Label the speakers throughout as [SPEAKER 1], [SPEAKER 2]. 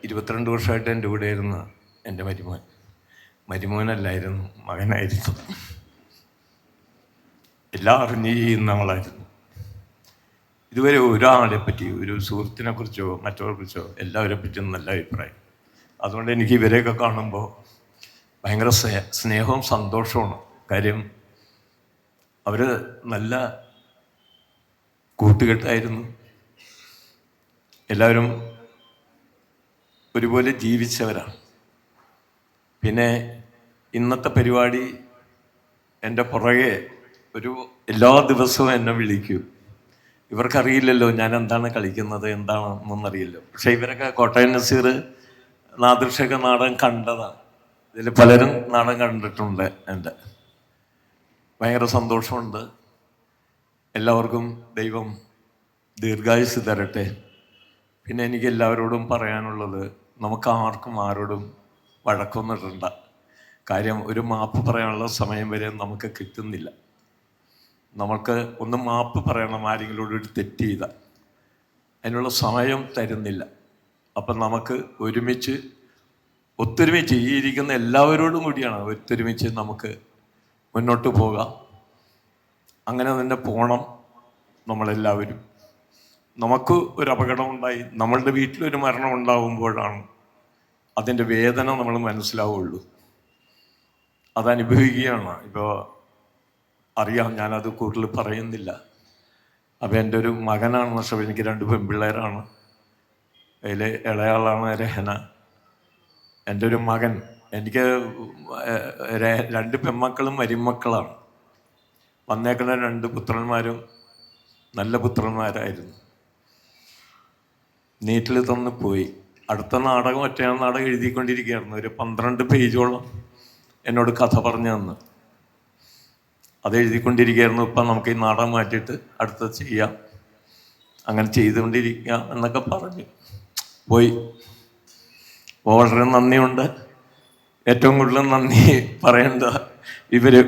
[SPEAKER 1] 22 വർഷമായിട്ട് എൻ്റെ കൂടെയായിരുന്നു എൻ്റെ മരുമോനല്ലായിരുന്നു, മകനായിരുന്നു. എല്ലാം അറിഞ്ഞ് ചെയ്യുന്ന ആളായിരുന്നു. ഇതുവരെ ഒരാളെ പറ്റി, ഒരു സുഹൃത്തിനെ കുറിച്ചോ മറ്റവരെ കുറിച്ചോ എല്ലാവരെ പറ്റിയും നല്ല അഭിപ്രായം. അതുകൊണ്ട് എനിക്ക് ഇവരെയൊക്കെ കാണുമ്പോൾ ഭയങ്കര സ്നേഹവും സന്തോഷവുമാണ്. കാര്യം അവർ നല്ല കൂട്ടുകെട്ടായിരുന്നു. എല്ലാവരും ഒരുപോലെ ജീവിച്ചവരാണ്. പിന്നെ ഇന്നത്തെ പരിപാടി എൻ്റെ പുറകെ എല്ലാ ദിവസവും എന്നെ വിളിക്കും. ഇവർക്കറിയില്ലല്ലോ ഞാൻ എന്താണ് കളിക്കുന്നത്, എന്താണെന്നൊന്നറിയില്ലോ. പക്ഷെ ഇവരൊക്കെ കോട്ടയം നസീർ, നാദൃഷൊക്കെ നാടകം കണ്ടതാണ്. ഇതിൽ പലരും നാടകം കണ്ടിട്ടുണ്ട്. എൻ്റെ ഭയങ്കര സന്തോഷമുണ്ട്. എല്ലാവർക്കും ദൈവം ദീർഘായുസ് തരട്ടെ. പിന്നെ എനിക്ക് എല്ലാവരോടും പറയാനുള്ളത്, നമുക്ക് ആരോടും വഴക്കൊന്നിടണ്ട. കാര്യം ഒരു മാപ്പ് പറയാനുള്ള സമയം വരെ നമുക്ക് കിട്ടുന്നില്ല. നമുക്ക് ഒന്ന് മാപ്പ് പറയണം ആരെങ്കിലും ഒരു തെറ്റ് ചെയ്താൽ, അതിനുള്ള സമയം തരുന്നില്ല. അപ്പം നമുക്ക് ഒത്തൊരുമിച്ച് ഈ ഇരിക്കുന്ന എല്ലാവരോടും കൂടിയാണ് ഒത്തൊരുമിച്ച് നമുക്ക് മുന്നോട്ട് പോകാം. അങ്ങനെ തന്നെ പോകണം നമ്മളെല്ലാവരും. നമുക്ക് ഒരു അപകടം ഉണ്ടായി, നമ്മളുടെ വീട്ടിലൊരു മരണം ഉണ്ടാകുമ്പോഴാണ് അതിൻ്റെ വേദന നമ്മൾ മനസ്സിലാവുള്ളൂ. അതനുഭവിക്കുകയാണ്. ഇപ്പോൾ അറിയാം, ഞാനത് കൂടുതൽ പറയുന്നില്ല. അപ്പോൾ എൻ്റെ ഒരു മകനാണ് നഷ്ടം. എനിക്ക് 2 പെൺപിള്ളേരാണ്. അതിൽ ഇളയാളാണ് രഹന. എൻ്റെ ഒരു മകൻ, എനിക്ക് 2 പെൺമക്കളും മരുമക്കളാണ്. വന്നേക്കുന്ന 2 പുത്രന്മാരും നല്ല പുത്രന്മാരായിരുന്നു. നീറ്റിൽ തന്ന് പോയി. അടുത്ത നാടകം ഒറ്റയാൾ നാടകം എഴുതിക്കൊണ്ടിരിക്കുകയായിരുന്നു. ഒരു 12 പേജോളം എന്നോട് കഥ പറഞ്ഞു തന്ന് അത് എഴുതിക്കൊണ്ടിരിക്കുകയായിരുന്നു. ഇപ്പം നമുക്ക് ഈ നാടകം മാറ്റിയിട്ട് അടുത്തത് ചെയ്യാം, അങ്ങനെ ചെയ്തുകൊണ്ടിരിക്കുക എന്നൊക്കെ പറഞ്ഞ് പോയി. വളരെ നന്ദിയുണ്ട്. ഏറ്റവും കൂടുതൽ നന്ദി പറയേണ്ടത്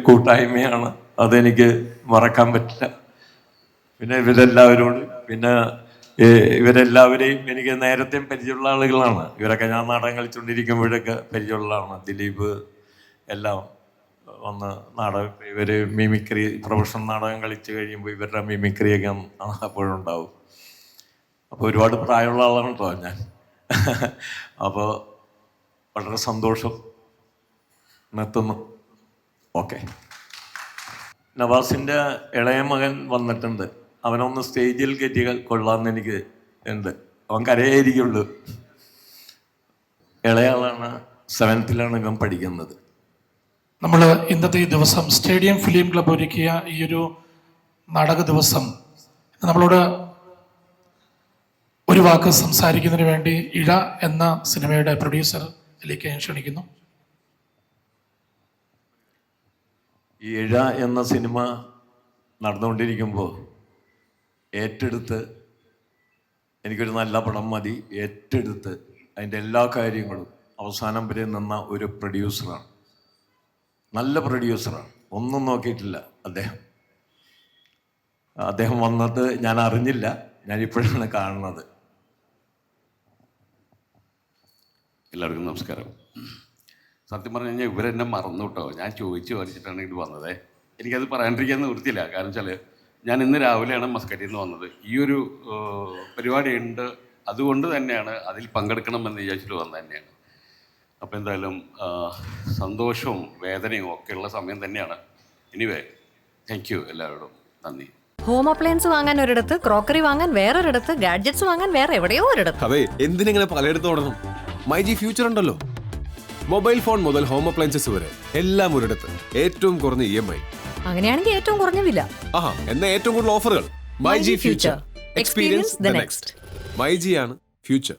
[SPEAKER 1] കൂട്ടായ്മയാണ്. അതെനിക്ക് മറക്കാൻ പറ്റില്ല. പിന്നെ ഇവരെല്ലാവരെയും എനിക്ക് നേരത്തെയും പരിചയമുള്ള ആളുകളാണ്. ഇവരൊക്കെ ഞാൻ നാടകം കളിച്ചുകൊണ്ടിരിക്കുമ്പോഴൊക്കെ പരിചയമുള്ളതാണ്. ദിലീപ് എല്ലാം വന്ന് ഇവർ മിമിക്രി, പ്രൊഫഷണൽ നാടകം കളിച്ച് കഴിയുമ്പോൾ ഇവരുടെ മിമിക്രിയൊക്കെ അപ്പോഴുണ്ടാവും. അപ്പോൾ ഒരുപാട് പ്രായമുള്ള ആളാണ് കേട്ടോ ഞാൻ. അപ്പോൾ വളരെ സന്തോഷം. നിർത്തുന്നു. ഓക്കെ. നവാസിൻ്റെ ഇളയ മകൻ വന്നിട്ടുണ്ട്. അവനൊന്ന് സ്റ്റേജിൽ കയറ്റി കൊള്ളാമെന്ന് എനിക്ക് ഉണ്ട്. അവൻ കരയായിരിക്കുള്ളൂ. ഇളയാളാണ്, 7th ഇവൻ പഠിക്കുന്നത്.
[SPEAKER 2] നമ്മൾ ഇന്നത്തെ ഈ ദിവസം സ്റ്റേഡിയം ഫിലിം ക്ലബ്ബ് ഒരുക്കിയ ഈ ഒരു നാടക ദിവസം നമ്മളോട് ഒരു വാക്ക് സംസാരിക്കുന്നതിന് വേണ്ടി ഇഴ എന്ന സിനിമയുടെ പ്രൊഡ്യൂസറിലേക്ക് ഞാൻ ക്ഷണിക്കുന്നു.
[SPEAKER 1] ഈ ഇഴ എന്ന സിനിമ നടന്നുകൊണ്ടിരിക്കുമ്പോൾ ഏറ്റെടുത്ത്, എനിക്കൊരു നല്ല പടം മതി, ഏറ്റെടുത്ത് അതിൻ്റെ എല്ലാ കാര്യങ്ങളും അവസാനം വരെ നിന്ന ഒരു പ്രൊഡ്യൂസറാണ്. നല്ല പ്രൊഡ്യൂസറാണ്. ഒന്നും നോക്കിയിട്ടില്ല അദ്ദേഹം വന്നത് ഞാൻ അറിഞ്ഞില്ല. ഞാനിപ്പോഴാണ് കാണുന്നത്.
[SPEAKER 3] എല്ലാവർക്കും നമസ്കാരം. സത്യം പറഞ്ഞു കഴിഞ്ഞാൽ ഇവരെന്നെ മറന്നു കേട്ടോ. ഞാൻ ചോദിച്ചു വരച്ചിട്ടാണ് ഇത് വന്നത്. എനിക്കത് പറയാണ്ടിരിക്കാൻ നിവൃത്തിയില്ല. കാരണം വെച്ചാൽ ഞാൻ ഇന്ന് രാവിലെയാണ് മസ്കറ്റിൽ നിന്ന് വന്നത്. ഈ ഒരു പരിപാടി ഉണ്ട്, അതുകൊണ്ട് തന്നെയാണ് അതിൽ പങ്കെടുക്കണമെന്ന് വിചാരിച്ചിട്ട് വന്നത് തന്നെയാണ്. അപ്പോൾ എന്തായാലും സന്തോഷവും വേദനയും ഒക്കെയുള്ള സമയം തന്നെയാണ്. എനിവേ, താങ്ക് യു എല്ലാവരോടും. നന്ദി.
[SPEAKER 4] ഹോം അപ്ലയൻസ് വാങ്ങാൻ ഒരിടത്ത്, ക്രോക്കറി വാങ്ങാൻ വേറൊരിടത്ത്, ഗാഡ്ജറ്റ്സ് വാങ്ങാൻ വേറെ എവിടെയോ ഒരിടത്ത്.
[SPEAKER 5] അതെ, എന്തിനെങ്ങനെ പലയിടത്തും ഓടണം? മൈജി ഫ്യൂച്ചർ ഉണ്ടല്ലോ. മൊബൈൽ ഫോൺ മുതൽ ഹോം അപ്ലയൻസസ് വരെ എല്ലാം ഒരിടത്ത്. ഏറ്റവും കുറഞ്ഞ EMI.
[SPEAKER 4] അങ്ങനെയാണെങ്കിൽ ഏറ്റവും കുറഞ്ഞ വില.
[SPEAKER 5] എന്നാ ഏറ്റവും കൂടുതൽ ഓഫറുകൾ. MyG future. Experience the next. MyG ആണ് ഫ്യൂച്ചർ.